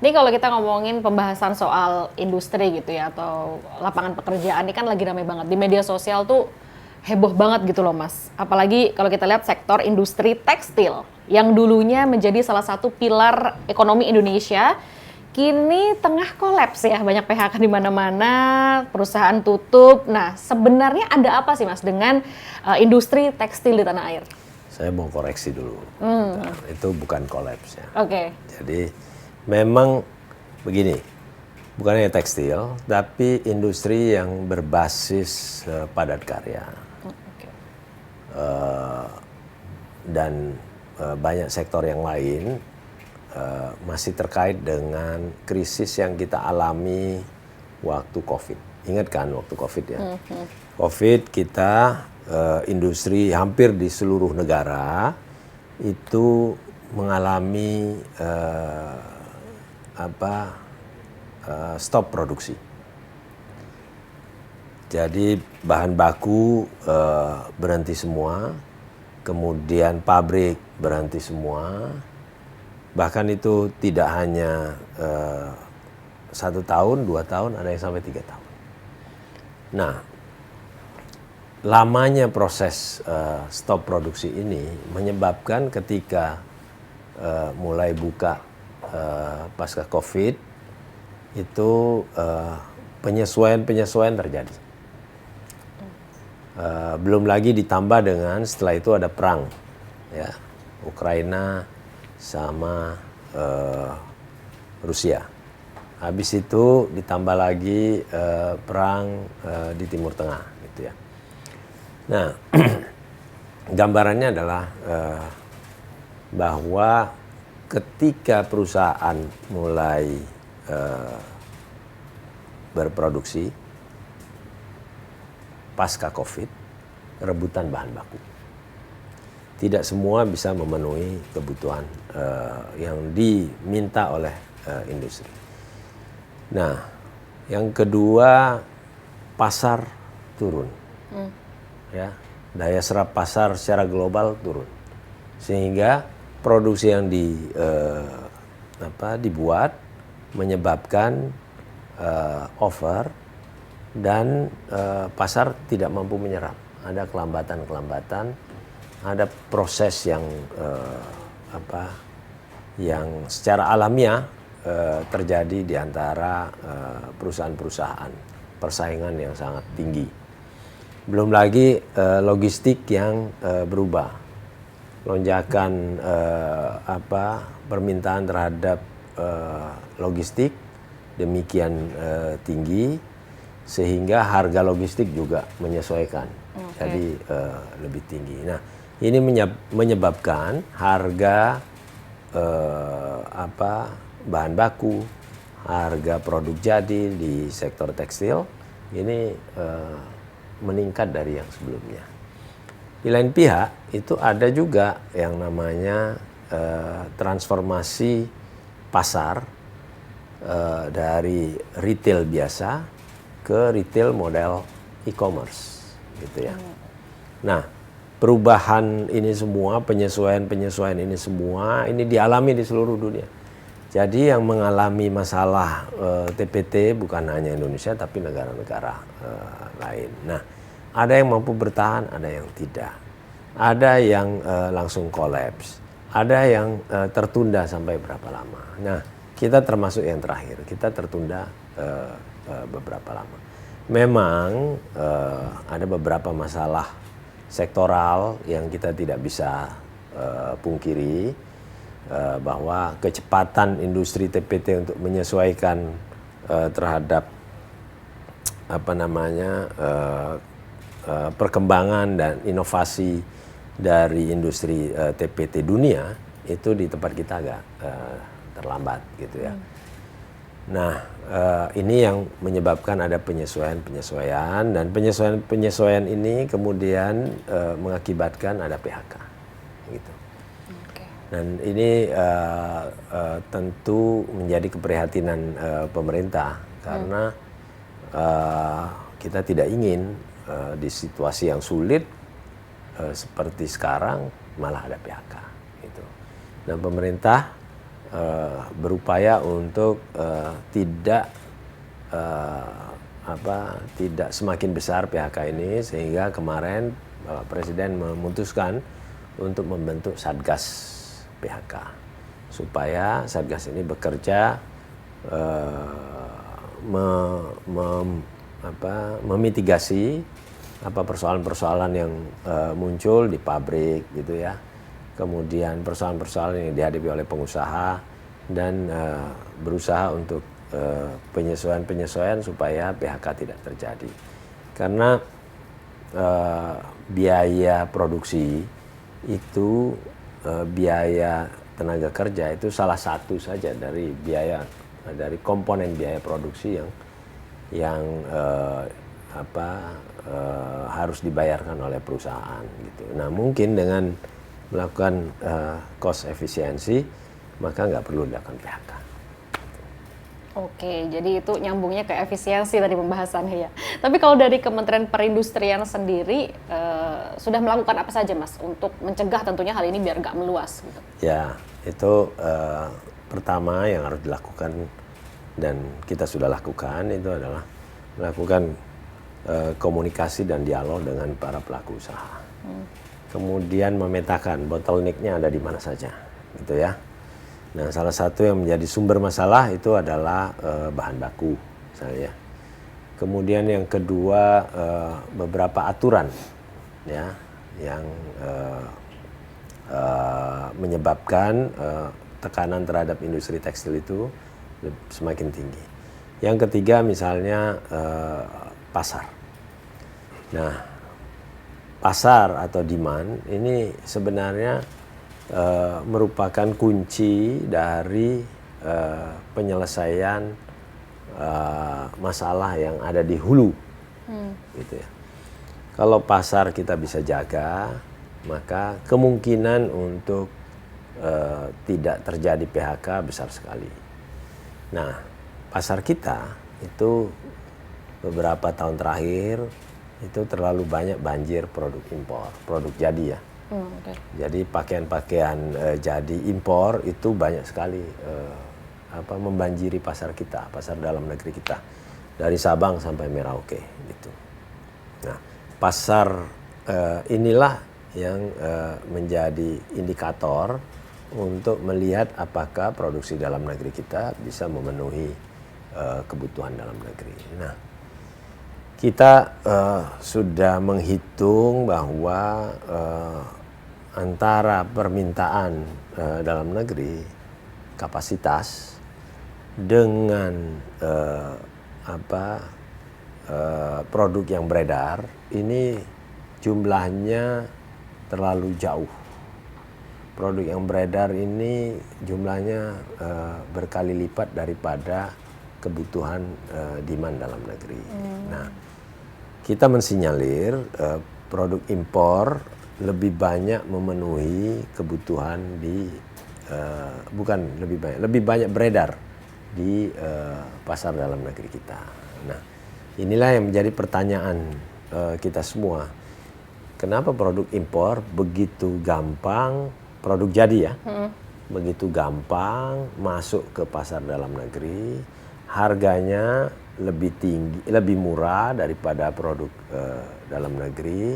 Ini kalau kita ngomongin pembahasan soal industri gitu ya, atau lapangan pekerjaan, ini kan lagi ramai banget. Di media sosial tuh heboh banget gitu loh Mas. Apalagi kalau kita lihat sektor industri tekstil, yang dulunya menjadi salah satu pilar ekonomi Indonesia, kini tengah kolaps ya, banyak PHK di mana-mana, perusahaan tutup. Nah, sebenarnya ada apa sih Mas dengan industri tekstil di tanah air? Saya mau koreksi dulu. Nah, itu bukan kolaps ya. Oke. Jadi memang begini, bukan hanya tekstil, tapi industri yang berbasis padat karya. Oke. Dan banyak sektor yang lain masih terkait dengan krisis yang kita alami waktu COVID. Ingat kan waktu COVID ya? COVID kita industri hampir di seluruh negara itu mengalami stop produksi. Jadi bahan baku berhenti semua, kemudian pabrik berhenti semua. Bahkan itu tidak hanya 1 tahun, 2 tahun, ada yang sampai 3 tahun. Nah, lamanya proses stop produksi ini menyebabkan ketika mulai buka pasca COVID itu penyesuaian terjadi. Belum lagi ditambah dengan setelah itu ada perang, ya, Ukraina sama Rusia. Habis itu ditambah lagi perang di Timur Tengah, gitu ya. Nah, gambarannya adalah bahwa ketika perusahaan mulai berproduksi pasca COVID, rebutan bahan baku. Tidak semua bisa memenuhi kebutuhan yang diminta oleh industri. Nah, yang kedua, pasar turun. Ya, daya serap pasar secara global turun, sehingga produksi yang dibuat menyebabkan over dan pasar tidak mampu menyerap. Ada kelambatan, ada proses yang yang secara alamiah terjadi di antara perusahaan-perusahaan, persaingan yang sangat tinggi. Belum lagi logistik yang berubah, lonjakan permintaan terhadap logistik demikian tinggi sehingga harga logistik juga menyesuaikan, jadi lebih tinggi. Nah, ini menyebabkan harga bahan baku, harga produk jadi di sektor tekstil ini meningkat dari yang sebelumnya. Di lain pihak itu ada juga yang namanya transformasi pasar dari retail biasa ke retail model e-commerce, gitu ya. Nah, perubahan ini semua, penyesuaian ini semua, ini dialami di seluruh dunia. Jadi yang mengalami masalah TPT bukan hanya Indonesia tapi negara-negara lain. Nah, ada yang mampu bertahan, ada yang tidak. Ada yang langsung kolaps, ada yang tertunda sampai berapa lama. Nah, kita termasuk yang terakhir, kita tertunda beberapa lama. Memang ada beberapa masalah sektoral yang kita tidak bisa pungkiri, bahwa kecepatan industri TPT untuk menyesuaikan terhadap perkembangan dan inovasi dari industri TPT dunia itu di tempat kita agak terlambat, gitu ya. Nah, ini yang menyebabkan ada penyesuaian dan penyesuaian ini kemudian mengakibatkan ada PHK, gitu. Dan ini tentu menjadi keprihatinan pemerintah karena kita tidak ingin di situasi yang sulit seperti sekarang malah ada PHK, gitu. Dan pemerintah berupaya untuk tidak semakin besar PHK ini, sehingga kemarin Bapak Presiden memutuskan untuk membentuk Satgas PHK supaya Satgas ini bekerja memitigasi persoalan-persoalan yang muncul di pabrik gitu ya. Kemudian persoalan-persoalan yang dihadapi oleh pengusaha dan berusaha untuk penyesuaian-penyesuaian supaya PHK tidak terjadi. Karena biaya produksi itu, biaya tenaga kerja itu salah satu saja dari komponen biaya produksi yang harus dibayarkan oleh perusahaan gitu. Nah, mungkin dengan melakukan cost efisiensi maka nggak perlu dilakukan PHK. Oke, jadi itu nyambungnya ke efisiensi tadi pembahasannya ya. Tapi kalau dari Kementerian Perindustrian sendiri sudah melakukan apa saja Mas untuk mencegah tentunya hal ini biar nggak meluas gitu? Ya, itu pertama yang harus dilakukan dan kita sudah lakukan itu adalah melakukan komunikasi dan dialog dengan para pelaku usaha. Kemudian memetakan bottleneck-nya ada di mana saja, gitu ya. Nah, salah satu yang menjadi sumber masalah itu adalah bahan baku, misalnya. Kemudian yang kedua beberapa aturan, ya, yang menyebabkan tekanan terhadap industri tekstil itu semakin tinggi. Yang ketiga misalnya pasar. Nah, pasar atau demand ini sebenarnya merupakan kunci dari penyelesaian masalah yang ada di hulu, gitu ya. Kalau pasar kita bisa jaga, maka kemungkinan untuk tidak terjadi PHK besar sekali. Nah, pasar kita itu beberapa tahun terakhir itu terlalu banyak banjir produk impor, produk jadi ya. Okay. Jadi pakaian-pakaian jadi impor itu banyak sekali membanjiri pasar kita, pasar dalam negeri kita, dari Sabang sampai Merauke gitu. Nah, pasar inilah yang menjadi indikator untuk melihat apakah produksi dalam negeri kita bisa memenuhi kebutuhan dalam negeri. Nah, kita sudah menghitung bahwa antara permintaan dalam negeri, kapasitas, dengan produk yang beredar, ini jumlahnya terlalu jauh. Produk yang beredar ini jumlahnya berkali lipat daripada kebutuhan demand dalam negeri. Nah, kita mensinyalir produk impor lebih banyak memenuhi kebutuhan lebih banyak beredar di pasar dalam negeri kita. Nah, inilah yang menjadi pertanyaan kita semua. Kenapa produk impor begitu gampang, produk jadi ya, begitu gampang masuk ke pasar dalam negeri, harganya lebih tinggi, lebih murah daripada produk dalam negeri,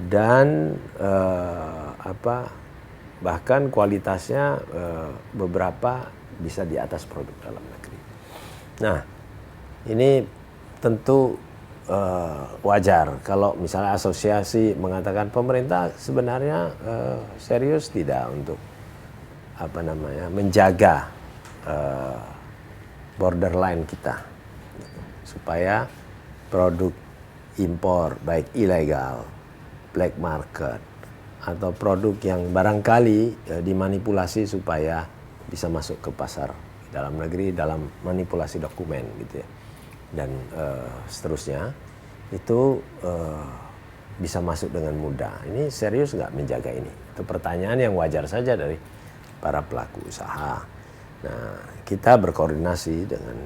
dan bahkan kualitasnya beberapa bisa di atas produk dalam negeri. Nah, ini tentu wajar kalau misalnya asosiasi mengatakan pemerintah sebenarnya serius tidak untuk menjaga borderline kita supaya produk impor baik ilegal, black market, atau produk yang barangkali dimanipulasi supaya bisa masuk ke pasar dalam negeri dalam manipulasi dokumen gitu ya, dan seterusnya itu bisa masuk dengan mudah. Ini serius nggak menjaga ini? Itu pertanyaan yang wajar saja dari para pelaku usaha. Nah, kita berkoordinasi dengan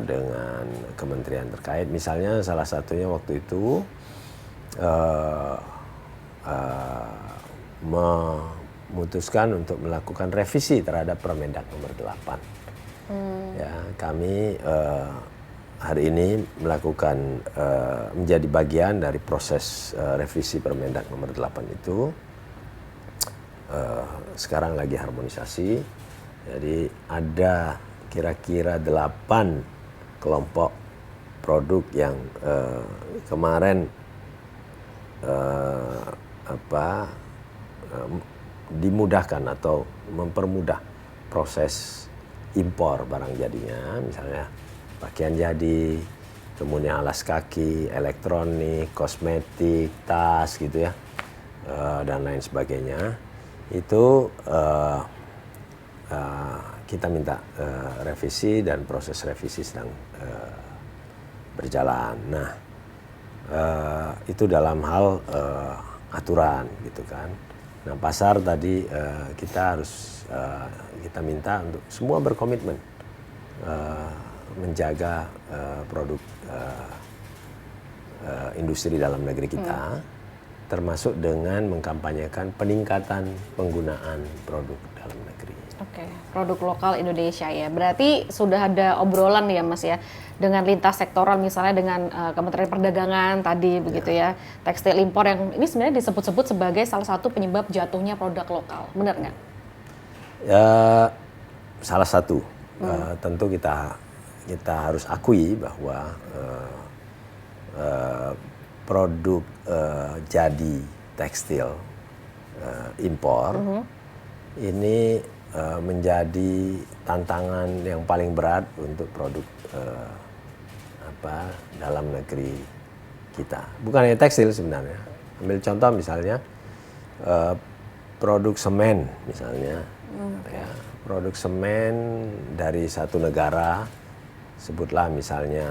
dengan kementerian terkait. Misalnya salah satunya waktu itu memutuskan untuk melakukan revisi terhadap Permendak nomor 8. Ya, kami hari ini melakukan menjadi bagian dari proses revisi Permendak nomor 8 itu. Sekarang lagi harmonisasi. Jadi ada kira-kira 8 kelompok produk yang kemarin dimudahkan atau mempermudah proses impor barang jadinya, misalnya pakaian jadi, kemudian alas kaki, elektronik, kosmetik, tas gitu ya, dan lain sebagainya. Itu kita minta revisi dan proses revisi sedang berjalan. Nah, itu dalam hal aturan gitu kan. Nah, pasar tadi kita harus kita minta untuk semua berkomitmen menjaga produk industri dalam negeri kita, termasuk dengan mengkampanyekan peningkatan penggunaan produk dalam negeri. Oke, produk lokal Indonesia ya. Berarti sudah ada obrolan ya Mas ya, dengan lintas sektoral misalnya dengan Kementerian Perdagangan tadi begitu ya. Tekstil impor yang ini sebenarnya disebut-sebut sebagai salah satu penyebab jatuhnya produk lokal, benar nggak? Ya, salah satu. Tentu kita harus akui bahwa produk jadi tekstil impor ini menjadi tantangan yang paling berat untuk produk dalam negeri kita. Bukan hanya tekstil sebenarnya. Ambil contoh misalnya produk semen misalnya. Ya, produk semen dari satu negara, sebutlah misalnya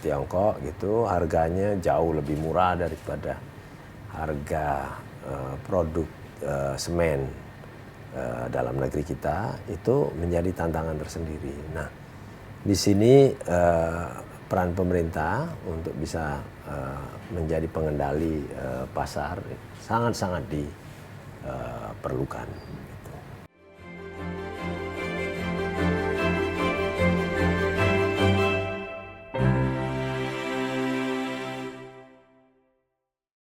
Tiongkok gitu, harganya jauh lebih murah daripada harga produk semen dalam negeri kita, itu menjadi tantangan tersendiri. Nah, di sini peran pemerintah untuk bisa menjadi pengendali pasar sangat-sangat diperlukan.